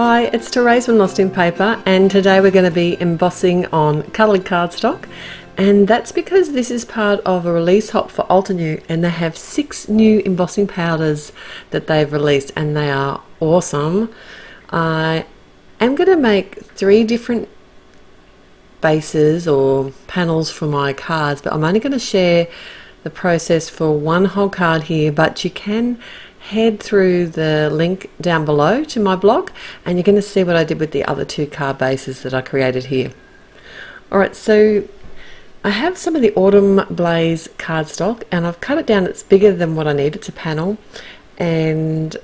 Hi, it's Therese from Lostinpaper, and today we're going to be embossing on coloured cardstock, and that's because this is part of a release hop for Altenew, and they have 6 new embossing powders that they've released, and they are awesome. I am going to make 3 different bases or panels for my cards, but I'm only going to share the process for one whole card here, but you can head through the link down below to my blog and you're going to see what I did with the other 2 card bases that I created here. Alright, so I have some of the Autumn Blaze cardstock and I've cut it down. It's bigger than what I need. It's a panel, and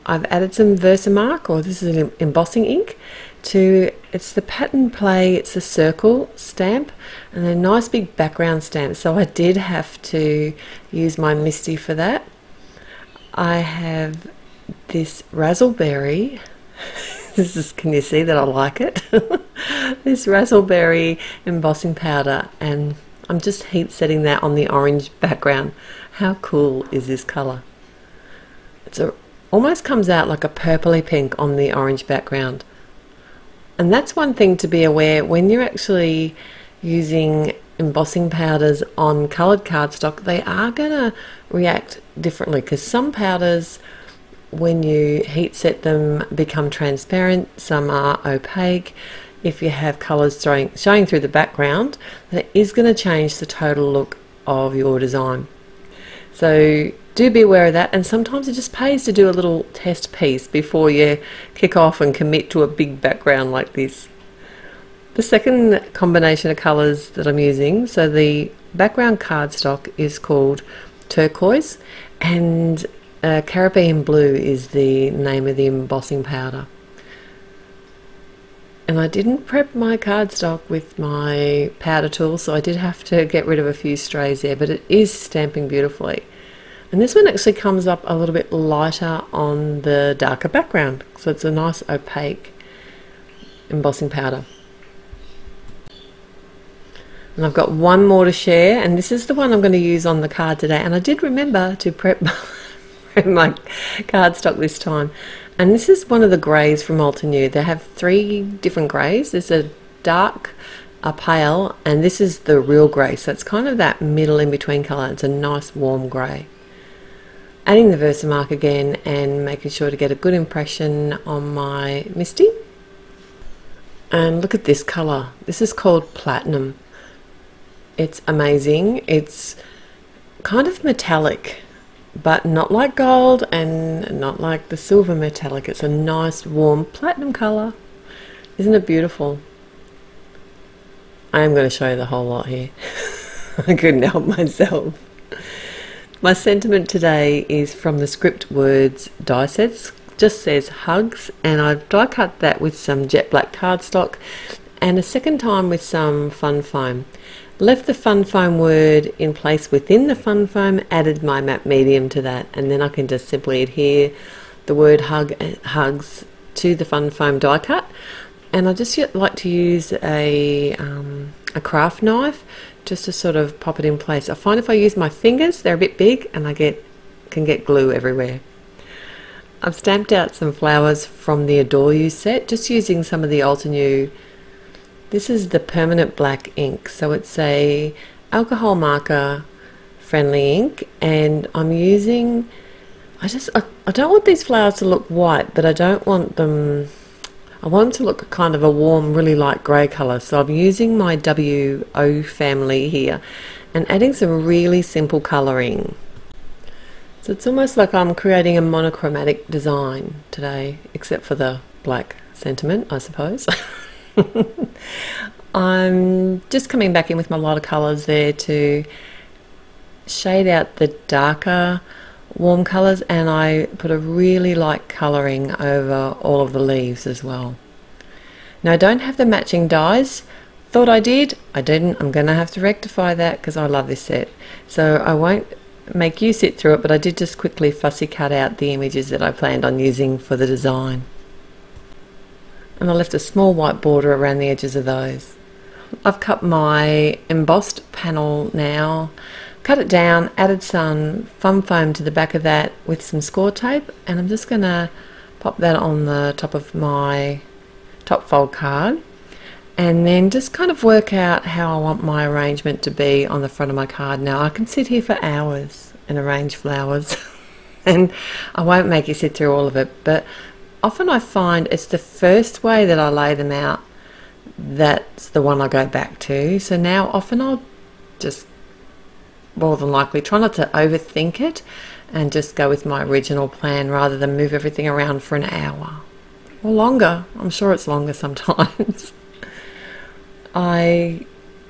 I've added some Versamark, or this is an embossing ink, to it's the Pattern Play. It's a circle stamp and a nice big background stamp, so I did have to use my Misty for that. I have this Razzleberry. This is, can you see that I like it? This Razzleberry embossing powder, and I'm just heat setting that on the orange background. How cool is this colour? It's almost comes out like a purpley pink on the orange background. And that's one thing to be aware when you're actually using embossing powders on coloured cardstock. They are going to react differently because some powders, when you heat set them, become transparent, some are opaque. If you have colours showing through the background, that is going to change the total look of your design. So do be aware of that, and sometimes it just pays to do a little test piece before you kick off and commit to a big background like this. The second combination of colours that I'm using, so the background cardstock is called Turquoise, and Caribbean Blue is the name of the embossing powder. And I didn't prep my cardstock with my powder tool, so I did have to get rid of a few strays there, but it is stamping beautifully. And this one actually comes up a little bit lighter on the darker background, so it's a nice opaque embossing powder. And I've got one more to share, and this is the one I'm going to use on the card today. And I did remember to prep my cardstock this time. And this is one of the greys from Altenew. They have 3 different greys. There's a dark, a pale, and this is the real grey. So it's kind of that middle in between colour. It's a nice warm grey. Adding the Versamark again and making sure to get a good impression on my Misty. And look at this colour. This is called Platinum. It's amazing. It's kind of metallic, but not like gold and not like the silver metallic. It's a nice warm platinum colour. Isn't it beautiful? I am going to show you the whole lot here. I couldn't help myself. My sentiment today is from the Script Words die sets. Just says hugs, and I've die cut that with some jet black cardstock and a second time with some fun foam. Left the fun foam word in place within the fun foam, added my matte medium to that, and then I can just simply adhere the word hugs to the fun foam die cut. And I just like to use a craft knife just to sort of pop it in place. I find if I use my fingers, they're a bit big and I can get glue everywhere. I've stamped out some flowers from the Adore You set, just using some of the Altenew. This is the permanent black ink, so it's a alcohol marker friendly ink, and I'm using, I don't want these flowers to look white, but I want them to look kind of a warm, really light grey colour. So I'm using my WO family here and adding some really simple colouring. So it's almost like I'm creating a monochromatic design today, except for the black sentiment, I suppose. I'm just coming back in with my lighter colours there to shade out the darker warm colours, and I put a really light colouring over all of the leaves as well. Now I don't have the matching dies. Thought I did, I didn't. I'm going to have to rectify that because I love this set. So I won't make you sit through it, but I did just quickly fussy cut out the images that I planned on using for the design. And I left a small white border around the edges of those. I've cut my embossed panel now, cut it down, added some fun foam to the back of that with some score tape, and I'm just going to pop that on the top of my top fold card, and then just kind of work out how I want my arrangement to be on the front of my card. Now I can sit here for hours and arrange flowers and I won't make you sit through all of it, but often I find it's the first way that I lay them out that's the one I go back to. So now often I'll just more than likely try not to overthink it and just go with my original plan rather than move everything around for an hour or longer. I'm sure it's longer sometimes. I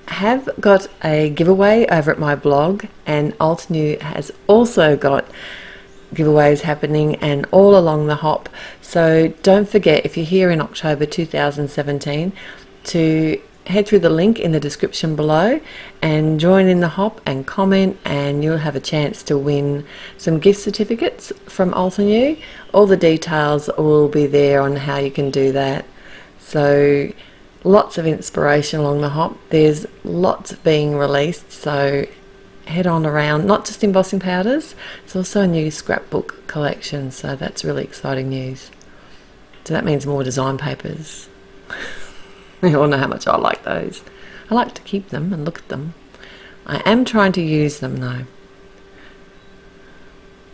have got a giveaway over at my blog, and Altenew has also got giveaways happening and all along the hop. So don't forget, if you're here in October 2017, to head through the link in the description below and join in the hop and comment, and you'll have a chance to win some gift certificates from Altenew. All the details will be there on how you can do that. So lots of inspiration along the hop. There's lots being released, so head on around. Not just embossing powders, it's also a new scrapbook collection, so that's really exciting news. So that means more design papers. You all know how much I like those. I like to keep them and look at them. I am trying to use them though.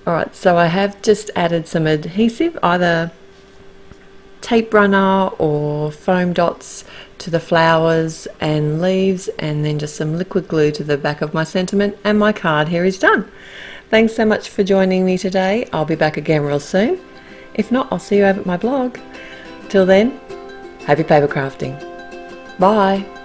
Alright, so I have just added some adhesive, either tape runner or foam dots, to the flowers and leaves, and then just some liquid glue to the back of my sentiment, and my card here is done. Thanks so much for joining me today. I'll be back again real soon. If not, I'll see you over at my blog. Till then, happy paper crafting. Bye.